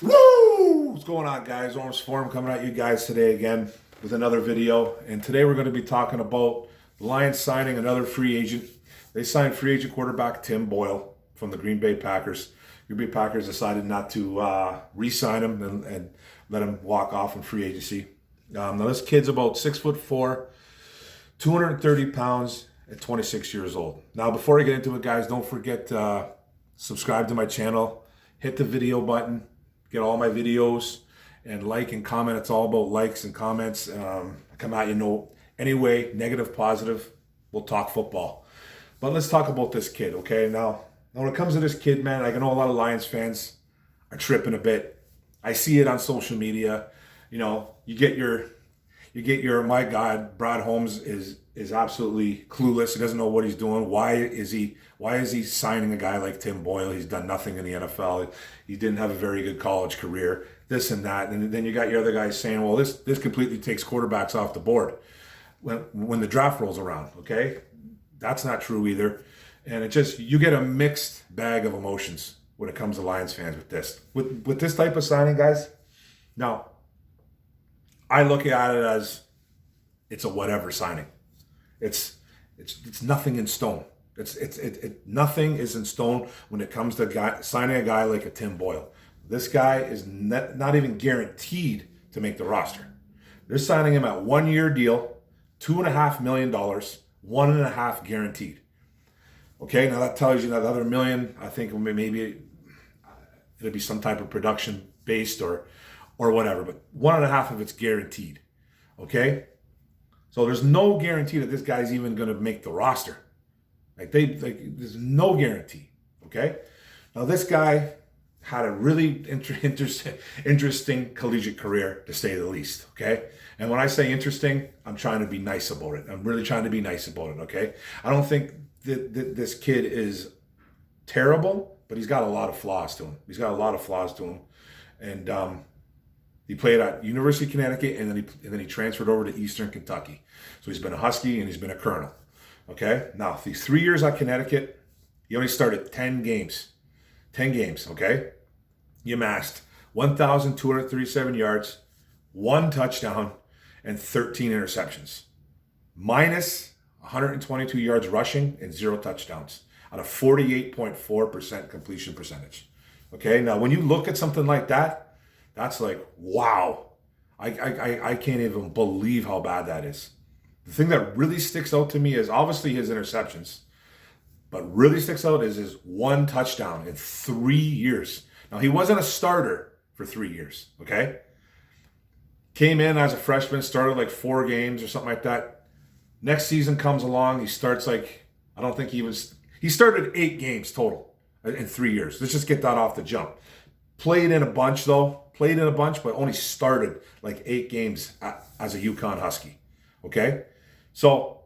Woo! What's going on, guys? Orange Forum coming at you guys today again with another video. And today we're going to be talking about the Lions signing another free agent. They signed free agent quarterback Tim Boyle from the Green Bay Packers. Green Bay Packers decided not to re-sign him and let him walk off in free agency. Now this kid's about 6'4", 230 pounds, at 26 years old. Now before I get into it, guys, don't forget to subscribe to my channel, hit the video button, get all my videos, and like and comment. It's all about likes and comments. Come out, anyway, negative, positive, we'll talk football. But let's talk about this kid, okay? Now when it comes to this kid, man, I know a lot of Lions fans are tripping a bit. I see it on social media. You get your my God, Brad Holmes is absolutely clueless. He doesn't know what he's doing. Why is he signing a guy like Tim Boyle? He's done nothing in the NFL. He didn't have a very good college career. This and that. And then you got your other guys saying, well, this completely takes quarterbacks off the board when the draft rolls around. Okay, that's not true either. And you get a mixed bag of emotions when it comes to Lions fans with this. With this type of signing, guys. Now, I look at it as it's a whatever signing. It's nothing in stone. Nothing is in stone when it comes to signing a guy like a Tim Boyle. This guy is not even guaranteed to make the roster. They're signing him at 1 year deal, $2.5 million, 1.5 guaranteed. Okay, now that tells you that the other million, I think maybe it'll be some type of production based or whatever, but 1.5 of it's guaranteed. Okay? So there's no guarantee that this guy's even going to make the roster. There's no guarantee. Okay? Now this guy had a really interesting collegiate career, to say the least. Okay? And when I say interesting, I'm trying to be nice about it. I'm really trying to be nice about it. Okay? I don't think that this kid is terrible, but he's got a lot of flaws to him. And he played at University of Connecticut, and then he transferred over to Eastern Kentucky. So he's been a Husky and he's been a Colonel. Okay? Now, these 3 years at Connecticut, he only started 10 games. 10 games, okay? He amassed 1,237 yards, 1 touchdown, and 13 interceptions. Minus 122 yards rushing and 0 touchdowns on a 48.4% completion percentage. Okay? Now, when you look at something like that, that's like, wow. I can't even believe how bad that is. The thing that really sticks out to me is obviously his interceptions, but really sticks out is his 1 touchdown in 3 years. Now, he wasn't a starter for 3 years, okay? Came in as a freshman, started like 4 games or something like that. Next season comes along, he starts he started 8 games total in 3 years. Let's just get that off the jump. Played in a bunch, but only started like 8 games as a UConn Husky. Okay? So,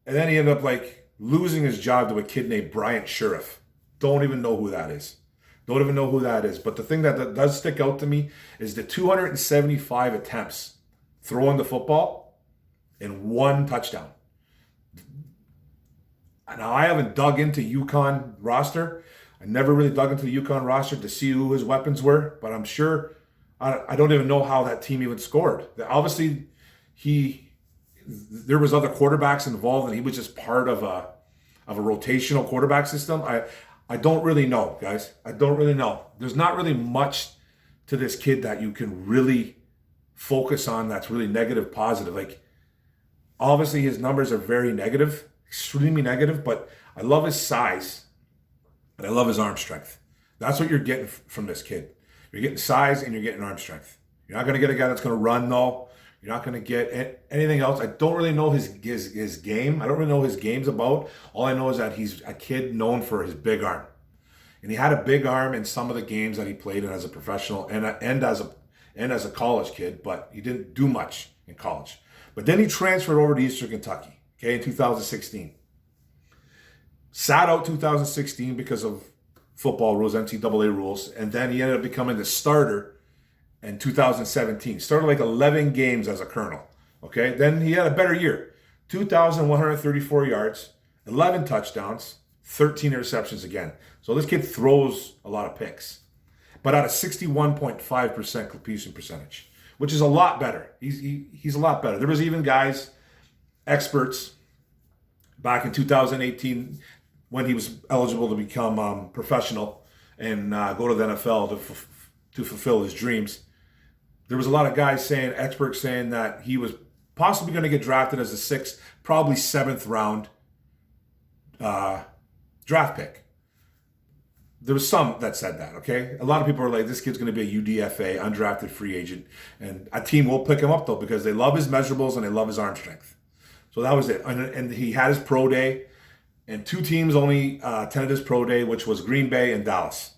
and then he ended up losing his job to a kid named Bryant Sheriff. Don't even know who that is. But the thing that does stick out to me is the 275 attempts throwing the football and 1 touchdown. Now, I haven't dug into UConn roster. I never really dug into the UConn roster to see who his weapons were, but I'm sure, I don't even know how that team even scored. Obviously, there was other quarterbacks involved, and he was just part of a rotational quarterback system. I don't really know, guys. I don't really know. There's not really much to this kid that you can really focus on that's really negative, positive. Obviously, his numbers are very negative, extremely negative, but I love his size. And I love his arm strength. That's what you're getting from this kid. You're getting size and you're getting arm strength. You're not going to get a guy that's going to run, though. You're not going to get anything else. I don't really know his game. I don't really know what his game's about. All I know is that he's a kid known for his big arm. And he had a big arm in some of the games that he played in as a professional and as a college kid, but he didn't do much in college. But then he transferred over to Eastern Kentucky, okay, in 2016. Sat out 2016 because of football rules, NCAA rules, and then he ended up becoming the starter in 2017. Started 11 games as a Colonel. Okay, then he had a better year. 2,134 yards, 11 touchdowns, 13 interceptions again. So this kid throws a lot of picks. but at a 61.5% completion percentage, which is a lot better. He's a lot better. There was even guys, experts, back in 2018 when he was eligible to become professional and go to the NFL to fulfill his dreams. There was a lot of guys saying, experts saying that he was possibly going to get drafted as a 6th, probably 7th round draft pick. There was some that said that, okay? A lot of people are like, this kid's going to be a UDFA, undrafted free agent, and a team will pick him up, though, because they love his measurables and they love his arm strength. So that was it. And he had his pro day, and 2 teams only attended his pro day, which was Green Bay and Dallas.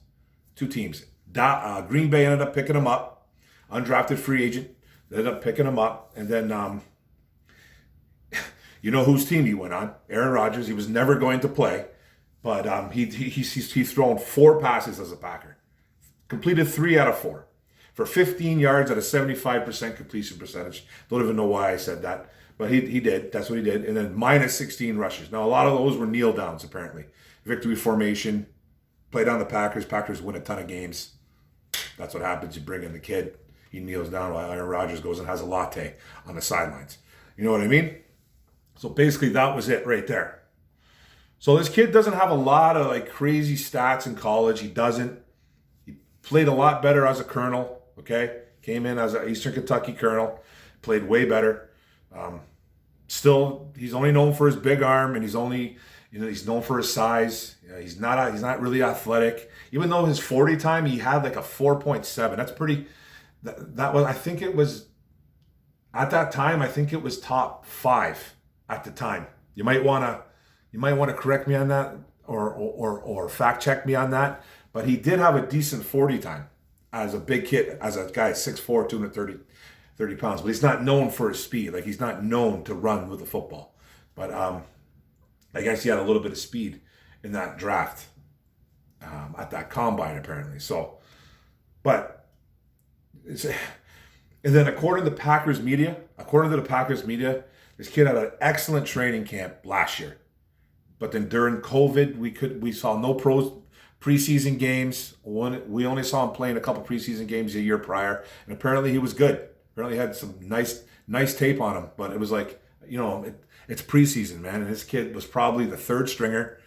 2 teams. Green Bay ended up picking him up, undrafted free agent. They ended up picking him up, and then you know whose team he went on? Aaron Rodgers. He was never going to play, but he's thrown 4 passes as a Packer, completed 3 out of 4 for 15 yards at a 75% completion percentage. Don't even know why I said that, but he did. That's what he did. And then minus 16 rushes. Now a lot of those were kneel downs apparently. Victory formation, played on the Packers. Packers win a ton of games. That's what happens. You bring in the kid. He kneels down while Aaron Rodgers goes and has a latte on the sidelines. You know what I mean? So basically that was it right there. So this kid doesn't have a lot of like crazy stats in college. He doesn't. He played a lot better as a colonel, okay? Came in as an Eastern Kentucky colonel, played way better. Still, he's only known for his big arm, and he's known for his size. He's not really athletic. Even though his 40 time, he had like a 4.7. That's pretty. That was, I think it was, at that time, I think it was top 5 at the time. You might want to correct me on that or fact check me on that. But he did have a decent 40 time as a big kid, as a guy 6'4", 230 pounds. But he's not known for his speed. Like, he's not known to run with the football. But I guess he had a little bit of speed in that draft at that combine apparently. So, but it's, and then according to the Packers media, this kid had an excellent training camp last year. But then during COVID, we saw no preseason games. We only saw him playing a couple preseason games a year prior, and apparently he was good. Apparently had some nice tape on him. But it was like, it's preseason, man, and this kid was probably the 3rd stringer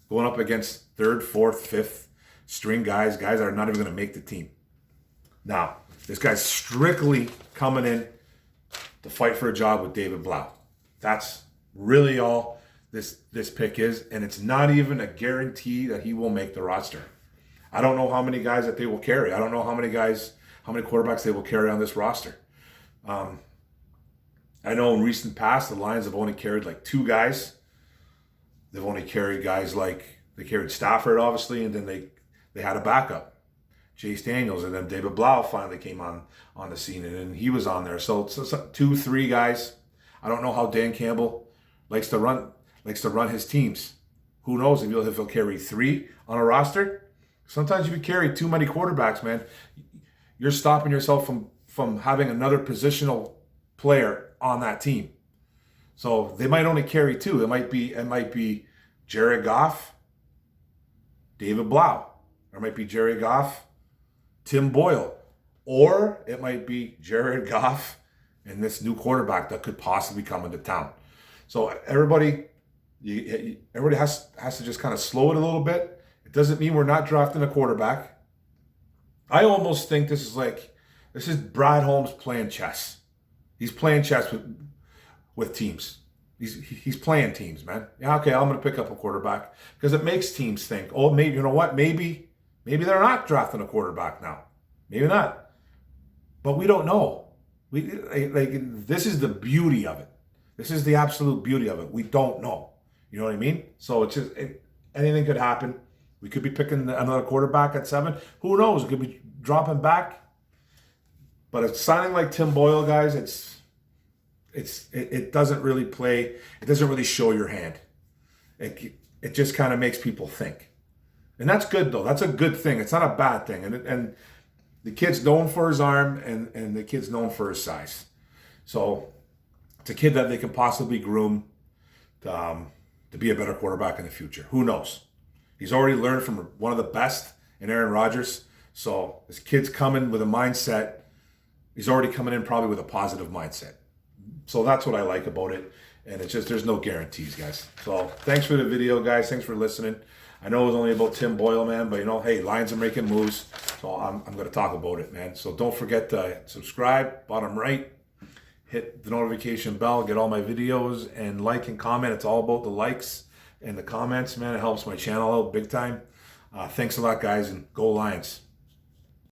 going up against 3rd, 4th, 5th string guys that are not even going to make the team. Now, this guy's strictly coming in to fight for a job with David Blau. That's really all this pick is, and it's not even a guarantee that he will make the roster. I don't know how many guys that they will carry. I don't know how many quarterbacks they will carry on this roster. I know in recent past, the Lions have only carried like 2 guys. They've only carried guys like, they carried Stafford, obviously, and then they had a backup, Chase Daniels, and then David Blau finally came on the scene, and then he was on there. So 2, 3 guys. I don't know how Dan Campbell likes to run his teams. Who knows if he'll carry 3 on a roster? Sometimes if you carry too many quarterbacks, man, you're stopping yourself from having another positional player on that team. So they might only carry 2. It might be Jared Goff, David Blau. Or it might be Jared Goff, Tim Boyle. Or it might be Jared Goff and this new quarterback that could possibly come into town. So everybody has to just kind of slow it a little bit. It doesn't mean we're not drafting a quarterback. I almost think this is Brad Holmes playing chess. He's playing chess with teams. He's playing teams, man. Yeah, okay, I'm going to pick up a quarterback because it makes teams think, oh, maybe, you know what? Maybe they're not drafting a quarterback now. Maybe not. But we don't know. This is the beauty of it. This is the absolute beauty of it. We don't know. You know what I mean? So it's just anything could happen. We could be picking another quarterback at 7. Who knows? It could be dropping back. But it's signing like Tim Boyle, guys. It doesn't really play. It doesn't really show your hand. It just kind of makes people think, and that's good though. That's a good thing. It's not a bad thing. And the kid's known for his arm, and the kid's known for his size. So it's a kid that they can possibly groom to be a better quarterback in the future. Who knows? He's already learned from one of the best in Aaron Rodgers. So this kid's coming with a mindset. He's already coming in probably with a positive mindset. So that's what I like about it. And it's just, there's no guarantees, guys. So thanks for the video, guys. Thanks for listening. I know it was only about Tim Boyle, man, but hey, Lions are making moves. So I'm going to talk about it, man. So don't forget to subscribe, bottom right. Hit the notification bell, get all my videos, and like and comment. It's all about the likes and the comments, man. It helps my channel out big time. Thanks a lot, guys, and go Lions.